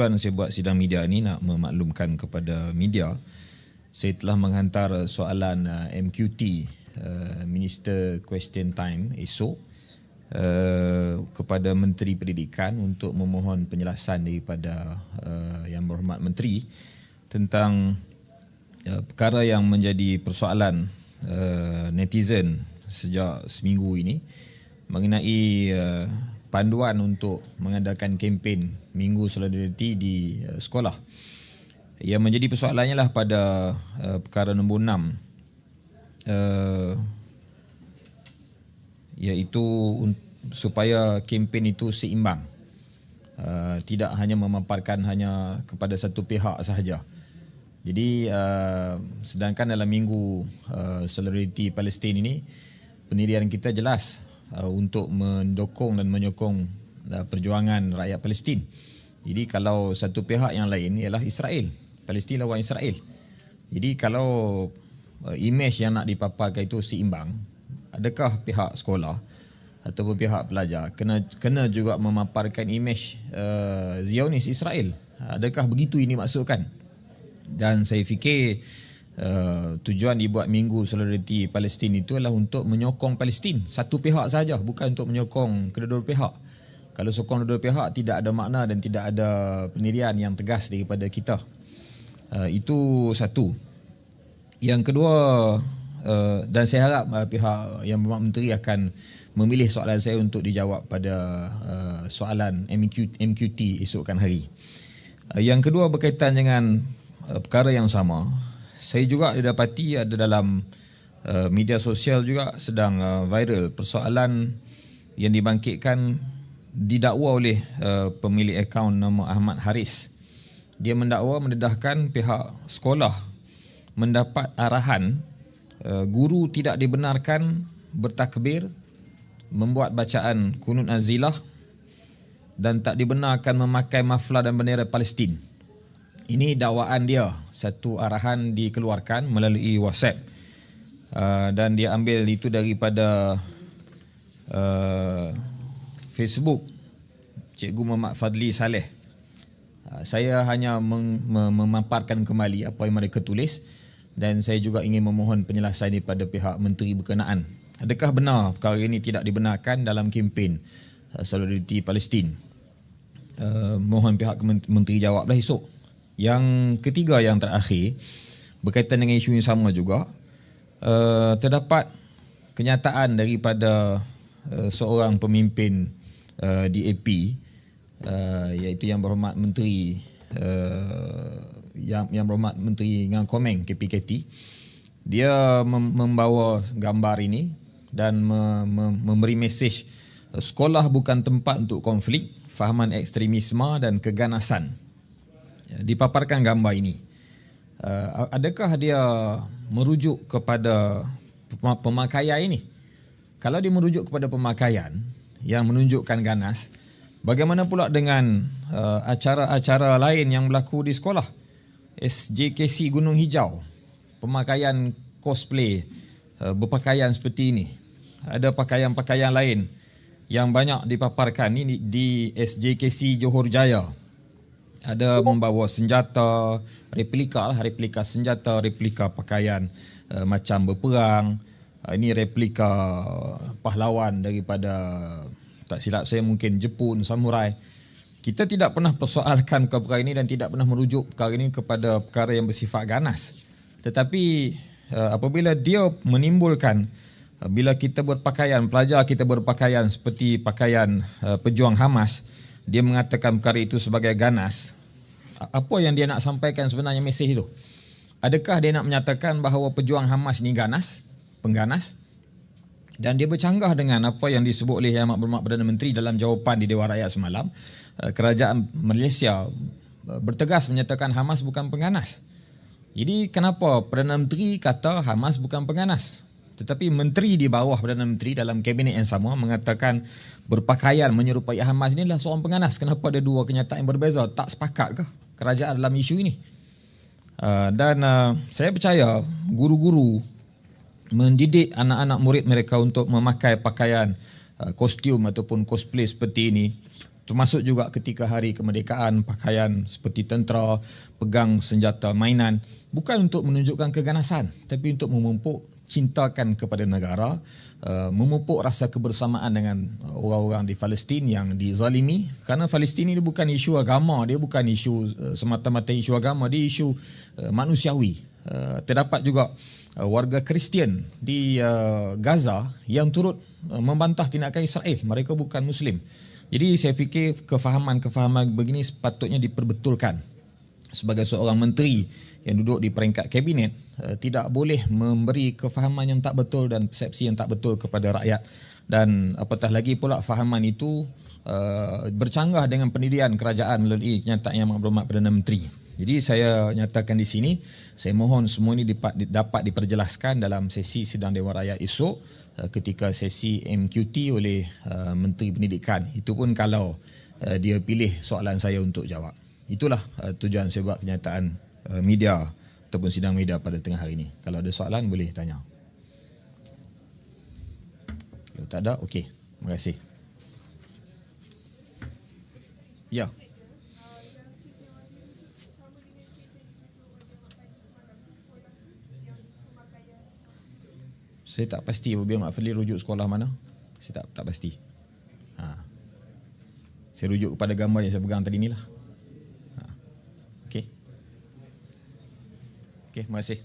Saya buat sidang media ni nak memaklumkan kepada media, saya telah menghantar soalan MQT, Minister Question Time esok, kepada Menteri Pendidikan untuk memohon penjelasan daripada Yang Berhormat Menteri tentang perkara yang menjadi persoalan netizen sejak seminggu ini mengenai panduan untuk mengadakan kempen Minggu Solidariti di sekolah. Yang menjadi persoalannya lah pada perkara nombor 6, iaitu supaya kempen itu seimbang, tidak hanya memaparkan hanya kepada satu pihak sahaja. Jadi sedangkan dalam Minggu Solidariti Palestin ini, pendirian kita jelas untuk mendukung dan menyokong perjuangan rakyat Palestin. Jadi kalau satu pihak yang lain ialah Israel, Palestin lawan Israel. Jadi kalau imej yang nak dipaparkan itu seimbang, adakah pihak sekolah ataupun pihak pelajar kena juga memaparkan imej Zionis Israel? Adakah begitu ini maksudkan? Dan saya fikir tujuan dibuat Minggu Solidariti Palestin itu adalah untuk menyokong Palestin, satu pihak saja, bukan untuk menyokong kedua-dua pihak. Kalau sokong kedua-dua pihak tidak ada makna dan tidak ada pendirian yang tegas daripada kita. Itu satu. Yang kedua, dan saya harap pihak Yang Berhormat Menteri akan memilih soalan saya untuk dijawab pada soalan MQT esokkan hari. Yang kedua berkaitan dengan perkara yang sama. Saya juga didapati ada dalam media sosial juga sedang viral persoalan yang dibangkitkan, didakwa oleh pemilik akaun nama Ahmad Haris. Dia mendakwa mendedahkan pihak sekolah mendapat arahan guru tidak dibenarkan bertakbir, membuat bacaan kunut nazilah dan tak dibenarkan memakai maflar dan bendera Palestin. Ini dakwaan dia, satu arahan dikeluarkan melalui WhatsApp, dan dia ambil itu daripada Facebook Cikgu Muhammad Fadli Saleh. Saya hanya memaparkan kembali apa yang mereka tulis, dan saya juga ingin memohon penjelasan daripada pihak menteri berkenaan. Adakah benar perkara ini tidak dibenarkan dalam kempen Solidariti Palestin? Mohon pihak menteri jawablah esok. Yang ketiga, yang terakhir, berkaitan dengan isu yang sama juga, terdapat kenyataan daripada seorang pemimpin DAP, iaitu Yang Berhormat Menteri Yang Berhormat Menteri Ngan Komeng KPKT. Dia membawa gambar ini dan memberi mesej sekolah bukan tempat untuk konflik, fahaman ekstremisme dan keganasan. Dipaparkan gambar ini. Adakah dia merujuk kepada pemakaian ini? Kalau dia merujuk kepada pemakaian yang menunjukkan ganas, bagaimana pula dengan acara-acara lain yang berlaku di sekolah? SJKC Gunung Hijau, pemakaian cosplay, berpakaian seperti ini. Ada pakaian-pakaian lain yang banyak dipaparkan ini di SJKC Johor Jaya. Ada membawa senjata, replika senjata, replika pakaian macam berperang. Ini replika pahlawan daripada, tak silap saya mungkin Jepun, samurai. Kita tidak pernah persoalkan perkara ini dan tidak pernah merujuk perkara ini kepada perkara yang bersifat ganas. Tetapi apabila dia menimbulkan, bila kita berpakaian, pelajar kita berpakaian seperti pakaian pejuang Hamas, dia mengatakan perkara itu sebagai ganas. Apa yang dia nak sampaikan sebenarnya mesej itu? Adakah dia nak menyatakan bahawa pejuang Hamas ni ganas, pengganas? Dan dia bercanggah dengan apa yang disebut oleh Yang Berhormat Perdana Menteri dalam jawapan di Dewan Rakyat semalam. Kerajaan Malaysia bertegas menyatakan Hamas bukan pengganas. Jadi kenapa Perdana Menteri kata Hamas bukan pengganas, tetapi menteri di bawah Perdana Menteri dalam kabinet yang sama mengatakan berpakaian menyerupai Hamas ini adalah seorang pengganas? Kenapa ada dua kenyataan yang berbeza? Tak sepakat ke kerajaan dalam isu ini? Saya percaya guru-guru mendidik anak-anak murid mereka untuk memakai pakaian kostum ataupun cosplay seperti ini Termasuk juga ketika hari kemerdekaan, pakaian seperti tentera, pegang senjata mainan, bukan untuk menunjukkan keganasan, tapi untuk memupuk cintakan kepada negara, memupuk rasa kebersamaan dengan orang-orang di Palestin yang dizalimi. Kerana Palestin ini bukan isu agama, dia bukan isu semata-mata isu agama, dia isu manusiawi. Terdapat juga warga Kristian di Gaza yang turut membantah tindakan Israel. Mereka bukan Muslim. Jadi saya fikir kefahaman-kefahaman begini sepatutnya diperbetulkan. Sebagai seorang menteri yang duduk di peringkat kabinet, tidak boleh memberi kefahaman yang tak betul dan persepsi yang tak betul kepada rakyat. Dan apatah lagi pula fahaman itu bercanggah dengan pendirian kerajaan melalui kenyataan Yang Berhormat Perdana Menteri. Jadi saya nyatakan di sini, saya mohon semua ini dapat diperjelaskan dalam sesi sidang Dewan Rakyat esok ketika sesi MQT oleh Menteri Pendidikan. Itu pun kalau dia pilih soalan saya untuk jawab. Itulah tujuan saya buat kenyataan media ataupun sidang media pada tengah hari ini. Kalau ada soalan boleh tanya. Kalau tak ada, okey. Terima kasih. Ya. Saya tak pasti biar Mak Fadli rujuk sekolah mana. Saya tak pasti. Saya rujuk kepada gambar yang saya pegang tadi ni lah. Okey. Okey, terima kasih.